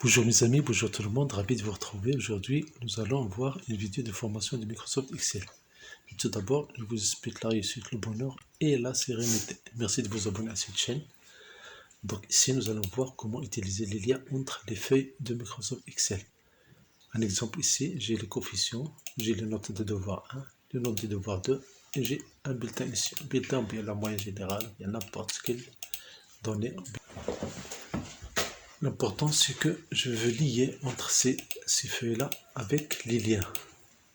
Bonjour mes amis, bonjour tout le monde, ravi de vous retrouver. Aujourd'hui, nous allons voir une vidéo de formation de Microsoft Excel. Tout d'abord, je vous explique la réussite, le bonheur et la sérénité. Merci de vous abonner à cette chaîne. Donc ici, nous allons voir comment utiliser les liens entre les feuilles de Microsoft Excel. Un exemple ici, j'ai les coefficients, j'ai les notes de devoir 1, les notes de devoir 2, et j'ai un bulletin ici. Un bulletin, bien la moyenne générale, il y a n'importe quelle donnée. L'important, c'est que je veux lier entre ces feuilles-là avec les liens.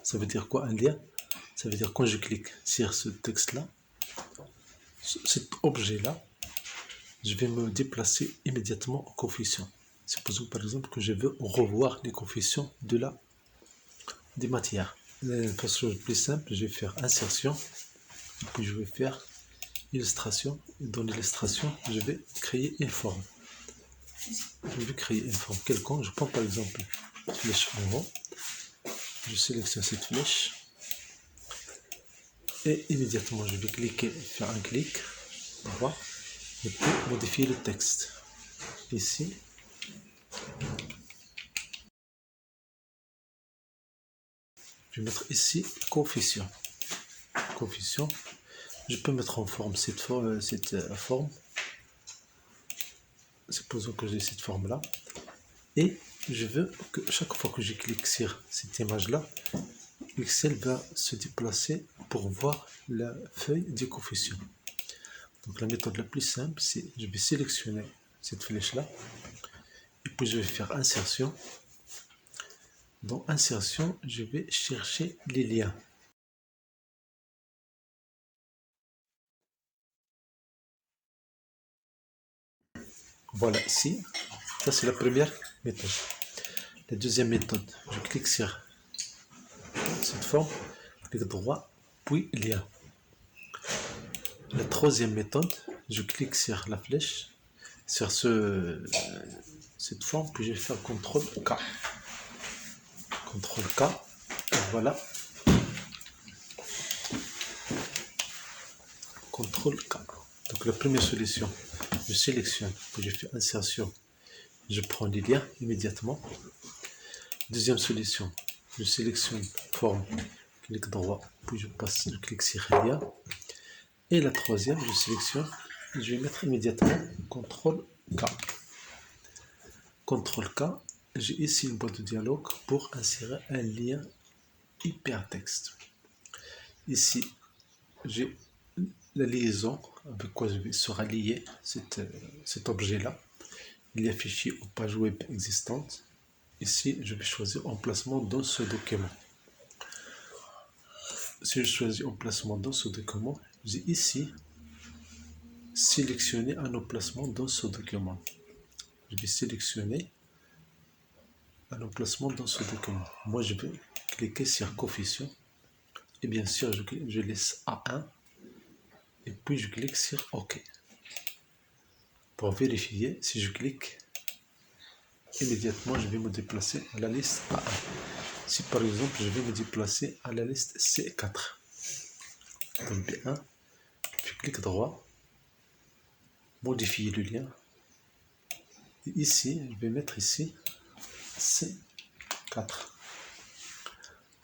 Ça veut dire quoi un lien? Ça veut dire quand je clique sur ce texte-là, cet objet-là, je vais me déplacer immédiatement au coefficient. Supposons par exemple que je veux revoir les coefficients des matières. Pour chose plus simple, je vais faire insertion, puis je vais faire illustration, et dans l'illustration, je vais créer une forme. Je vais créer une forme quelconque. Je prends par exemple une flèche en haut. Je sélectionne cette flèche. Et immédiatement, je vais cliquer, faire un clic droit. Et puis modifier le texte. Ici. Je vais mettre ici coefficient. Coefficient. Je peux mettre en forme cette forme. Supposons que j'ai cette forme-là. Et je veux que chaque fois que je clique sur cette image-là, Excel va se déplacer pour voir la feuille du coefficient. Donc la méthode la plus simple, c'est je vais sélectionner cette flèche-là, et puis je vais faire insertion. Dans insertion, je vais chercher les liens. Voilà ici, ça c'est la première méthode. La deuxième méthode, je clique sur cette forme, clic droit, puis lien. La troisième méthode, je clique sur la flèche, sur cette forme, puis je vais faire CTRL K. CTRL K, voilà. CTRL K. Donc la première solution, je sélectionne, puis je fais insertion, je prends les liens immédiatement. Deuxième solution, je sélectionne forme, clic droit, puis je clique sur lien. Et la troisième, je sélectionne, je vais mettre immédiatement CTRL K. CTRL K, j'ai ici une boîte de dialogue pour insérer un lien hypertexte. Ici, j'ai la liaison avec quoi sera lié cet objet-là. Il y a fichier ou page web existante. Ici, je vais choisir emplacement dans ce document. Si je choisis emplacement dans ce document, j'ai ici sélectionné un emplacement dans ce document. Je vais sélectionner un emplacement dans ce document. Moi, je vais cliquer sur coefficient. Et bien sûr, je laisse A1. Et puis, je clique sur OK. Pour vérifier, si je clique, immédiatement, je vais me déplacer à la liste A1. Si par exemple, je vais me déplacer à la liste C4. Donc B1, je clique droit, modifier le lien. Et ici, je vais mettre ici C4.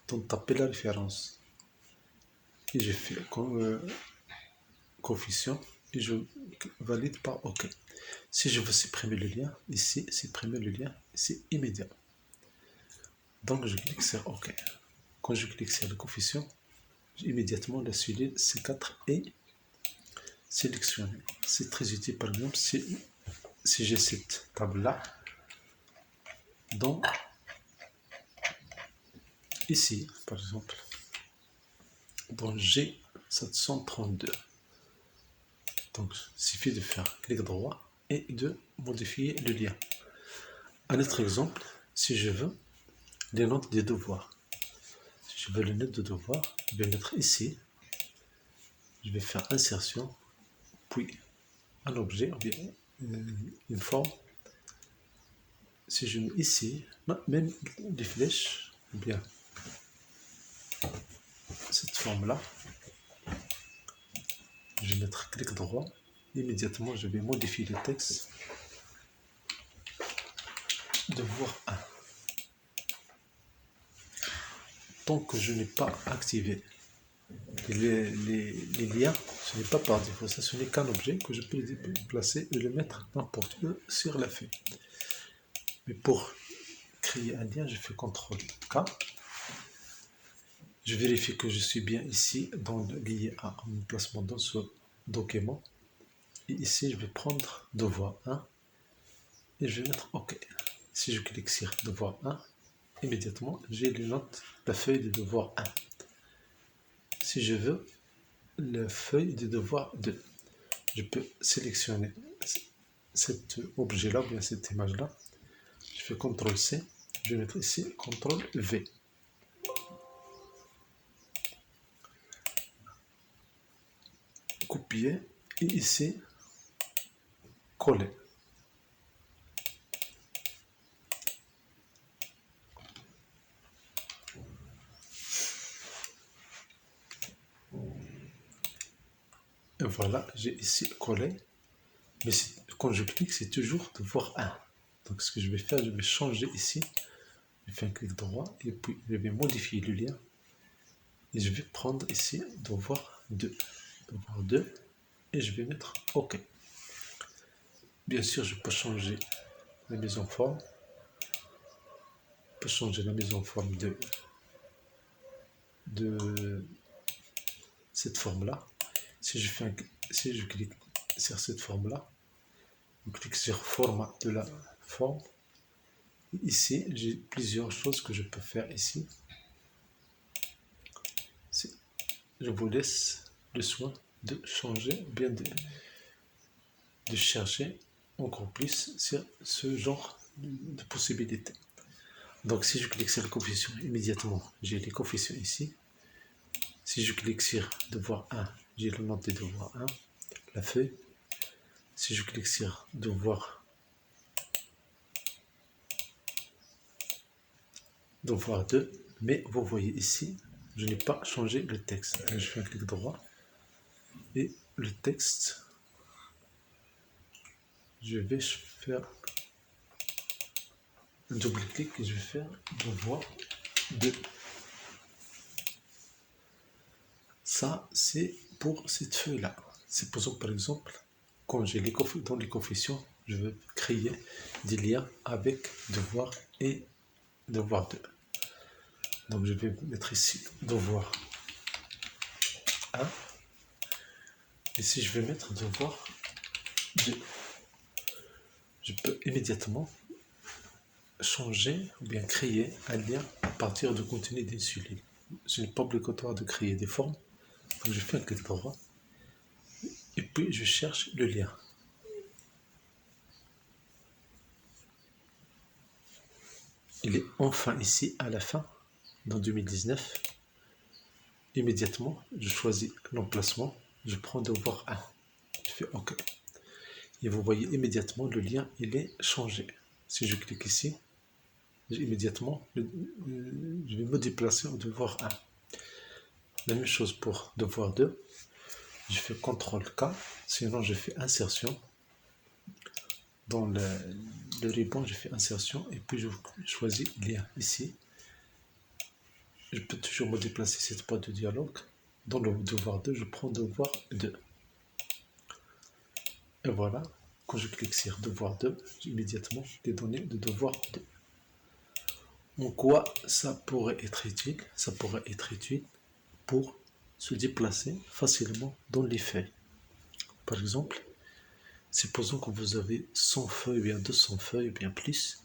Donc taper la référence. Et je fais coefficient et je valide par OK. Si je veux supprimer le lien, ici, supprimer le lien, c'est immédiat. Donc je clique sur OK. Quand je clique sur le coefficient, immédiatement la cellule C4 est sélectionnée. C'est très utile par exemple si j'ai cette table-là, donc ici par exemple, dans G732. Donc il suffit de faire clic droit et de modifier le lien. Un autre exemple, si je veux les notes des devoirs. Si je veux les notes de devoirs, je vais mettre ici, je vais faire insertion, puis un objet, ou bien une forme. Si je mets ici, même les flèches, ou bien cette forme-là, je vais mettre clic droit, immédiatement je vais modifier le texte. devoir 1. Tant que je n'ai pas activé les liens, ce n'est pas par défaut, ça ce n'est qu'un objet que je peux déplacer et le mettre n'importe où sur la feuille. Mais pour créer un lien, je fais CTRL K. Je vérifie que je suis bien ici, lié à un emplacement dans ce document. Et ici, je vais prendre devoir 1 et je vais mettre OK. Si je clique sur devoir 1, immédiatement, j'ai la feuille de devoir 1. Si je veux la feuille de devoir 2, je peux sélectionner cet objet-là, ou bien cette image-là. Je fais CTRL C, je vais mettre ici CTRL V. Copier et ici coller. Et voilà, j'ai ici collé. Mais quand je clique, c'est toujours devoir 1. Donc ce que je vais faire, je vais changer ici. Je fais un clic droit et puis je vais modifier le lien. Et je vais prendre ici devoir 2. Devoir 2. Et je vais mettre OK. Bien sûr, je peux changer la mise en forme. Je peux changer la mise en forme de cette forme-là. Si je clique sur cette forme-là, je clique sur format de la forme. Ici, j'ai plusieurs choses que je peux faire ici. Je vous laisse le soin de changer, bien de chercher encore plus sur ce genre de possibilités. Donc si je clique sur le coefficient, immédiatement j'ai les coefficients ici. Si je clique sur devoir 1, j'ai le nom de devoir 1, la feuille. Si je clique sur devoir 2, mais vous voyez ici, je n'ai pas changé le texte. Je fais un clic droit et le texte, je vais faire un double-clic et je vais faire devoir 2. Ça, c'est pour cette feuille-là. Supposons par exemple, quand j'ai dans les coefficients, je veux créer des liens avec devoir et devoir 2. Donc je vais mettre ici devoir 1. Et si je vais mettre devoir 2, je peux immédiatement changer ou bien créer un lien à partir du contenu d'une cellule. Ce n'est pas obligatoire de créer des formes. Donc je fais un clic droit et puis je cherche le lien. Il est enfin ici à la fin, dans 2019. Immédiatement, je choisis l'emplacement, je prends devoir 1. Je fais OK. Et vous voyez immédiatement le lien, il est changé. Si je clique ici, immédiatement, je vais me déplacer au devoir 1. La même chose pour devoir 2. Je fais CTRL K, sinon je fais insertion. Dans le ruban, je fais insertion et puis je choisis lien ici. Je peux toujours me déplacer cette boîte de dialogue. Dans le devoir 2, je prends devoir 2. Et voilà, quand je clique sur devoir 2, j'ai immédiatement les données de devoir 2. En quoi ça pourrait être utile? Ça pourrait être utile pour se déplacer facilement dans les feuilles. Par exemple, supposons que vous avez 100 feuilles, ou bien 200 feuilles, ou bien plus,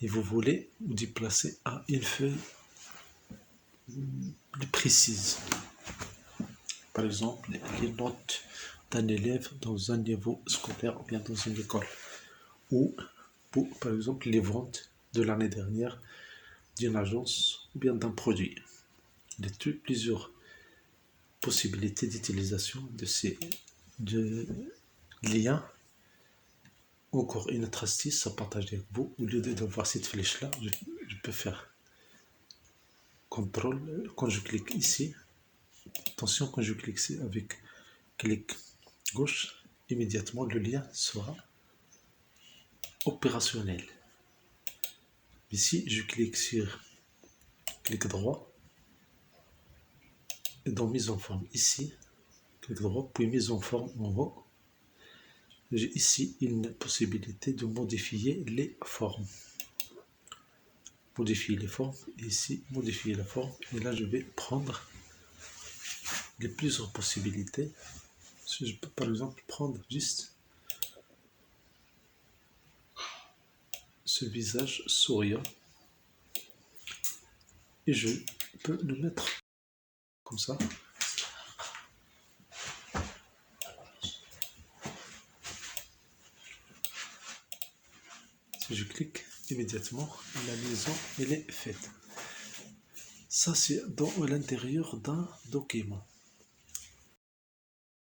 et vous voulez vous déplacer à une feuille plus précise. Par exemple, les notes d'un élève dans un niveau scolaire ou bien dans une école. Ou, par exemple, les ventes de l'année dernière d'une agence ou bien d'un produit. Il y a plusieurs possibilités d'utilisation de ces liens. Encore une autre astuce à partager avec vous. Au lieu de voir cette flèche-là, je peux faire CTRL. Quand je clique ici, attention, quand je clique ici avec clic gauche, immédiatement le lien sera opérationnel. Ici, je clique sur clic droit et dans mise en forme. Ici, clic droit, puis mise en forme en haut. J'ai ici une possibilité de modifier les formes. Modifier les formes, ici, modifier la forme. Et là, je vais prendre les plusieurs possibilités. Si je peux par exemple prendre juste ce visage souriant et je peux le mettre comme ça. Si je clique immédiatement, la liaison elle est faite. Ça c'est dans l'intérieur d'un document.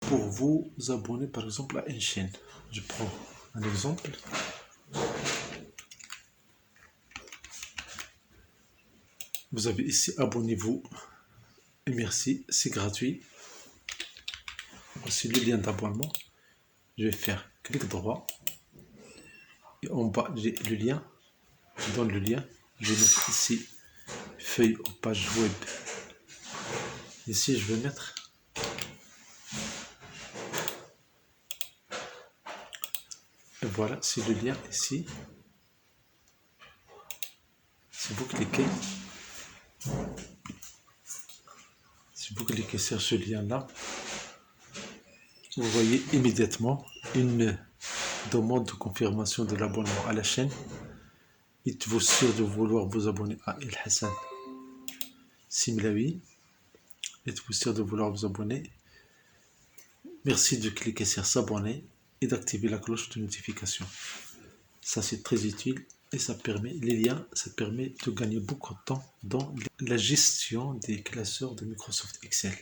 Pour vous abonner par exemple à une chaîne, je prends un exemple. Vous avez ici abonnez-vous et merci, c'est gratuit. Voici le lien d'abonnement. Je vais faire clic droit et en bas j'ai le lien. Je donne le lien. Je vais mettre ici feuille aux pages web. Ici je vais mettre et voilà, c'est le lien ici. Si vous cliquez sur ce lien là, vous voyez immédiatement une demande de confirmation de l'abonnement à la chaîne. Êtes-vous sûr de vouloir vous abonner à El Hassan Simlaoui? Êtes-vous sûr de vouloir vous abonner? Merci de cliquer sur s'abonner et d'activer la cloche de notification. Ça c'est très utile et ça permet, les liens, ça permet de gagner beaucoup de temps dans la gestion des classeurs de Microsoft Excel.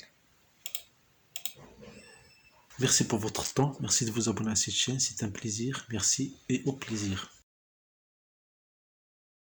Merci pour votre temps, merci de vous abonner à cette chaîne, c'est un plaisir, merci et au plaisir.